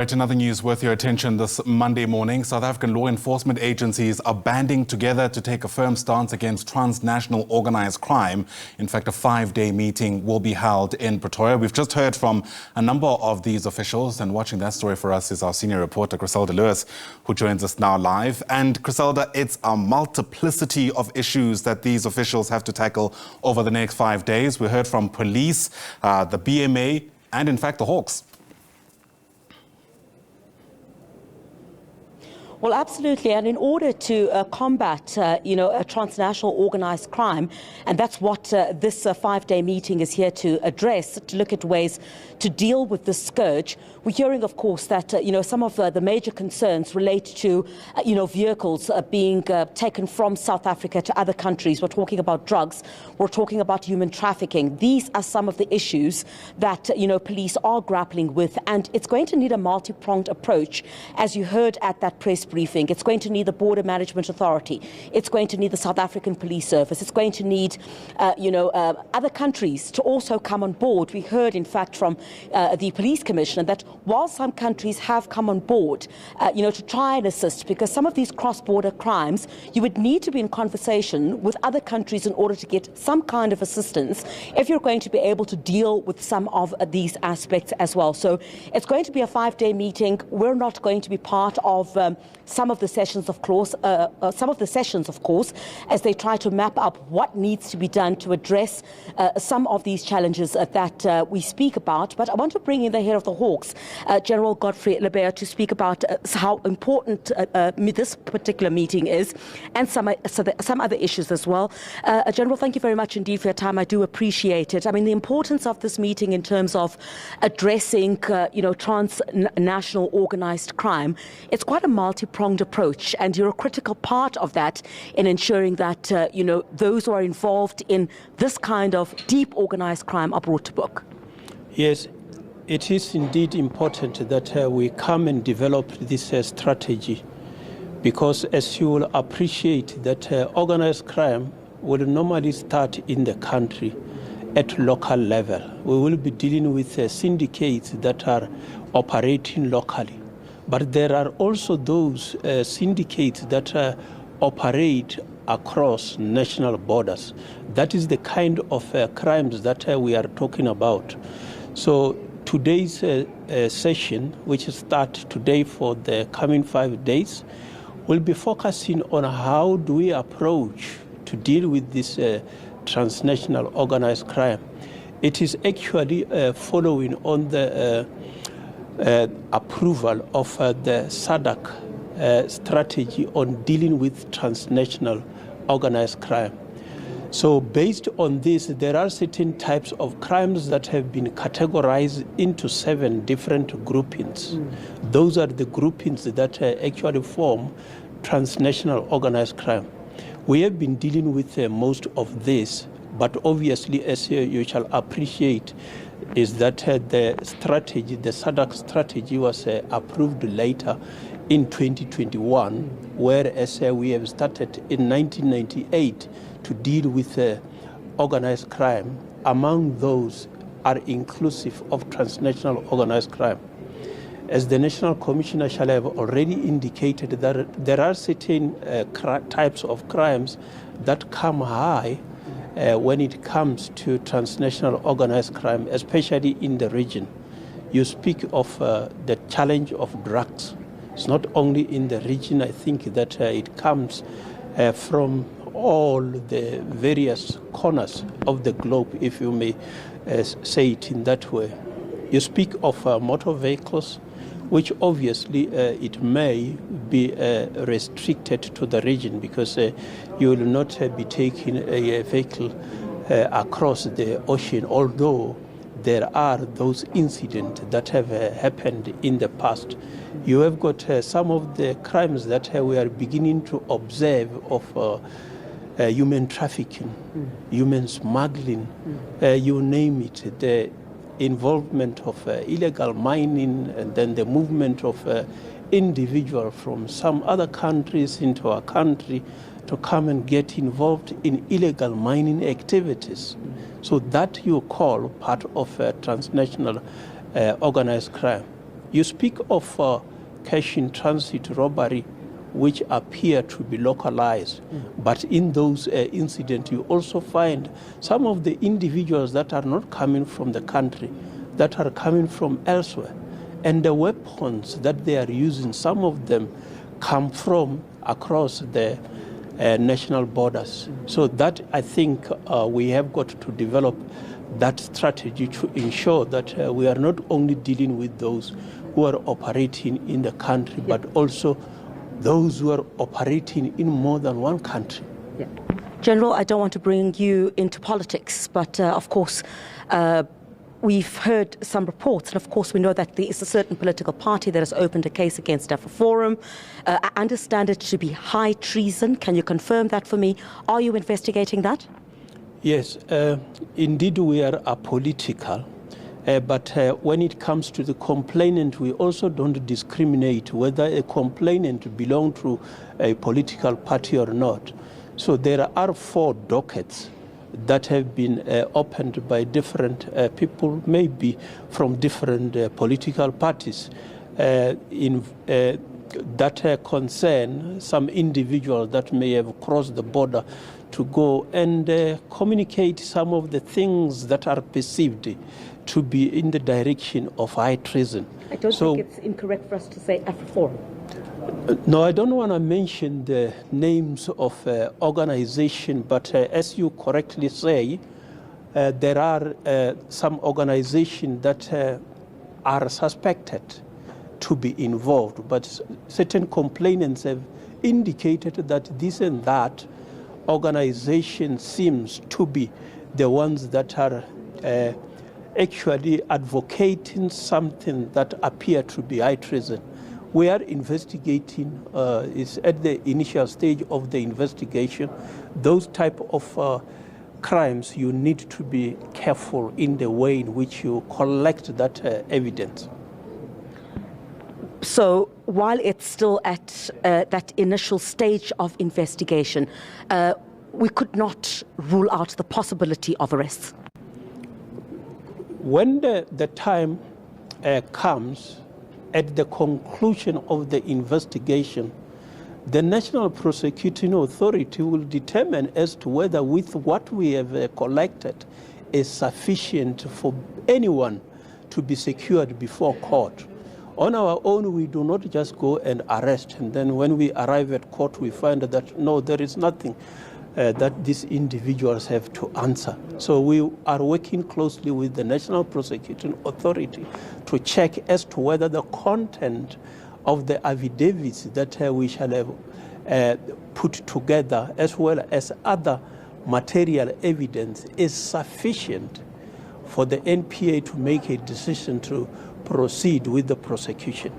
Right, another news worth your attention this Monday morning. South African law enforcement agencies are banding together to take a firm stance against transnational organised crime. In fact, a 5-day meeting will be held in Pretoria. We've just heard from a number of these officials, and watching that story for us is our senior reporter, Chriselda Lewis, who joins us now live. And Chriselda, it's a multiplicity of issues that these officials have to tackle over the next 5 days. We heard from police, the BMA, and in fact, the Hawks. Well, absolutely. And in order to combat, a transnational organised crime, and that's what this 5-day meeting is here to address, to look at ways to deal with this scourge. We're hearing, of course, that, some of the major concerns relate to, vehicles being taken from South Africa to other countries. We're talking about drugs. We're talking about human trafficking. These are some of the issues that, police are grappling with. And it's going to need a multi-pronged approach, as you heard at that press briefing. It's going to need the Border Management Authority. It's going to need the South African Police Service. It's going to need, other countries to also come on board. We heard, in fact, from the Police Commissioner that while some countries have come on board, to try and assist, because some of these cross-border crimes, you would need to be in conversation with other countries in order to get some kind of assistance if you're going to be able to deal with some of these aspects as well. So it's going to be a 5-day meeting. We're not going to be part of some of the sessions, of course, as they try to map up what needs to be done to address some of these challenges that we speak about. But I want to bring in the head of the Hawks, General Godfrey Lebeya, to speak about how important this particular meeting is, and some other issues as well. General, thank you very much indeed for your time. I do appreciate it. I mean, the importance of this meeting in terms of addressing, transnational organised crime, it's quite a multi-pronged approach, and you're a critical part of that in ensuring that, those who are involved in this kind of deep organised crime are brought to book. Yes, it is indeed important that we come and develop this strategy, because as you will appreciate that organised crime will normally start in the country at local level. We will be dealing with syndicates that are operating locally. But there are also those syndicates that operate across national borders. That is the kind of crimes that we are talking about. So today's session, which starts today for the coming 5 days, will be focusing on how do we approach to deal with this transnational organized crime. It is actually following on the approval of the SADC strategy on dealing with transnational organized crime. So based on this, there are certain types of crimes that have been categorized into 7 different groupings. Those are the groupings that actually form transnational organized crime. We have been dealing with most of this, but obviously, as you shall appreciate, is that the strategy, the SADC strategy, was approved later in 2021, whereas we have started in 1998 to deal with organized crime. Among those are inclusive of transnational organized crime. As the National Commissioner shall have already indicated, that there are certain types of crimes that come high when it comes to transnational organized crime, especially in the region. You speak of the challenge of drugs. It's not only in the region. I think that it comes from all the various corners of the globe, if you may say it in that way. You speak of motor vehicles, which obviously it may be restricted to the region, because you will not be taking a vehicle across the ocean, although there are those incidents that have happened in the past. You have got some of the crimes that we are beginning to observe of human trafficking, human smuggling, you name it, the involvement of illegal mining, and then the movement of individuals from some other countries into our country to come and get involved in illegal mining activities. So that you call part of transnational organized crime. You speak of cash in transit robbery, which appear to be localized. But in those incidents, you also find some of the individuals that are not coming from the country, that are coming from elsewhere. And the weapons that they are using, some of them come from across the national borders. So that, I think, we have got to develop that strategy to ensure that we are not only dealing with those who are operating in the country, but also those who are operating in more than one country. Yeah. General, I don't want to bring you into politics, but of course, we've heard some reports, and of course we know that there is a certain political party that has opened a case against AfriForum. I understand it to be high treason. Can you confirm that for me? Are you investigating that? Yes, indeed we are apolitical. But when it comes to the complainant, we also don't discriminate whether a complainant belongs to a political party or not. So there are 4 dockets that have been opened by different people, maybe from different political parties, that concern some individuals that may have crossed the border to go and communicate some of the things that are perceived to be in the direction of high treason. I don't think it's incorrect for us to say AfriForum. No, I don't want to mention the names of organization, but as you correctly say, there are some organizations that are suspected to be involved, but certain complainants have indicated that this and that organization seems to be the ones that are actually advocating something that appear to be high treason. We are investigating, it's at the initial stage of the investigation. Those type of crimes, you need to be careful in the way in which you collect that evidence. So while it's still at that initial stage of investigation, we could not rule out the possibility of arrests. When the time comes, at the conclusion of the investigation, the National Prosecuting Authority will determine as to whether with what we have collected is sufficient for anyone to be secured before court. On our own, we do not just go and arrest, and then when we arrive at court, we find that, no, there is nothing that these individuals have to answer. So we are working closely with the National Prosecuting Authority to check as to whether the content of the affidavits that we shall have put together, as well as other material evidence, is sufficient for the NPA to make a decision to proceed with the prosecution.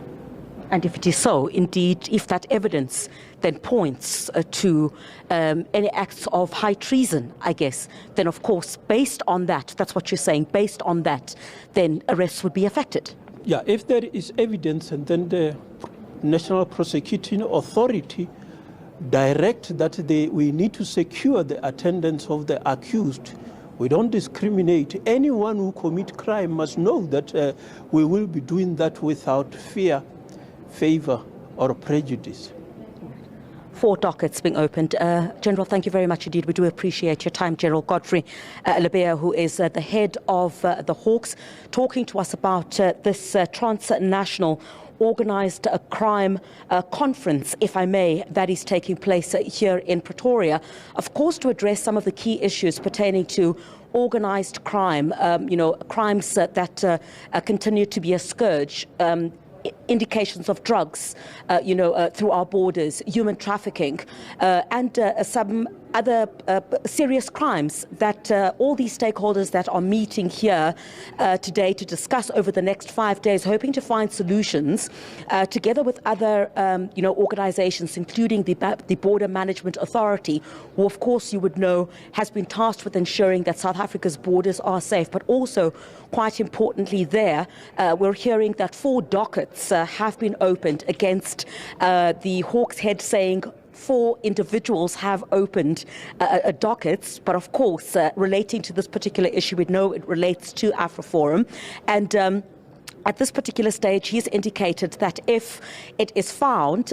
And if it is so, indeed, if that evidence then points to any acts of high treason, I guess, then of course, based on that, that's what you're saying, based on that, then arrests would be affected. Yeah, if there is evidence and then the National Prosecuting Authority direct that we need to secure the attendance of the accused, we don't discriminate. Anyone who commits crime must know that we will be doing that without fear, favor, or prejudice. 4 dockets being opened. General, thank you very much indeed. We do appreciate your time. General Godfrey Lebeya, who is the head of the Hawks, talking to us about this transnational organised crime conference, if I may, that is taking place here in Pretoria, of course, to address some of the key issues pertaining to organised crime, crimes that continue to be a scourge. Indications of drugs, through our borders, human trafficking, and some other serious crimes that all these stakeholders that are meeting here today to discuss over the next 5 days, hoping to find solutions together with other, organizations, including the Border Management Authority, who, of course, you would know, has been tasked with ensuring that South Africa's borders are safe. But also, quite importantly there, we're hearing that 4 dockets have been opened against the Hawks head, saying 4 individuals have opened dockets, but of course, relating to this particular issue, we know it relates to AfriForum. And At this particular stage, he's indicated that if it is found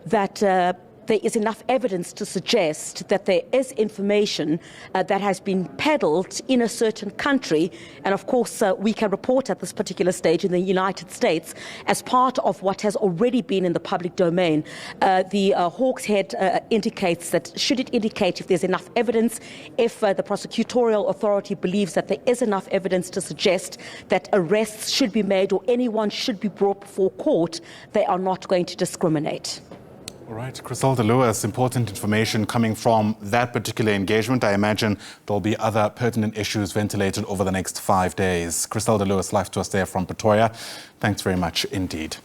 that there is enough evidence to suggest that there is information that has been peddled in a certain country, and of course we can report at this particular stage in the United States as part of what has already been in the public domain. The Hawks head indicates that should it indicate if there's enough evidence, if the prosecutorial authority believes that there is enough evidence to suggest that arrests should be made or anyone should be brought before court, they are not going to discriminate. All right, Chriselda Lewis, important information coming from that particular engagement. I imagine there'll be other pertinent issues ventilated over the next 5 days. Chriselda Lewis, live to us there from Pretoria. Thanks very much indeed.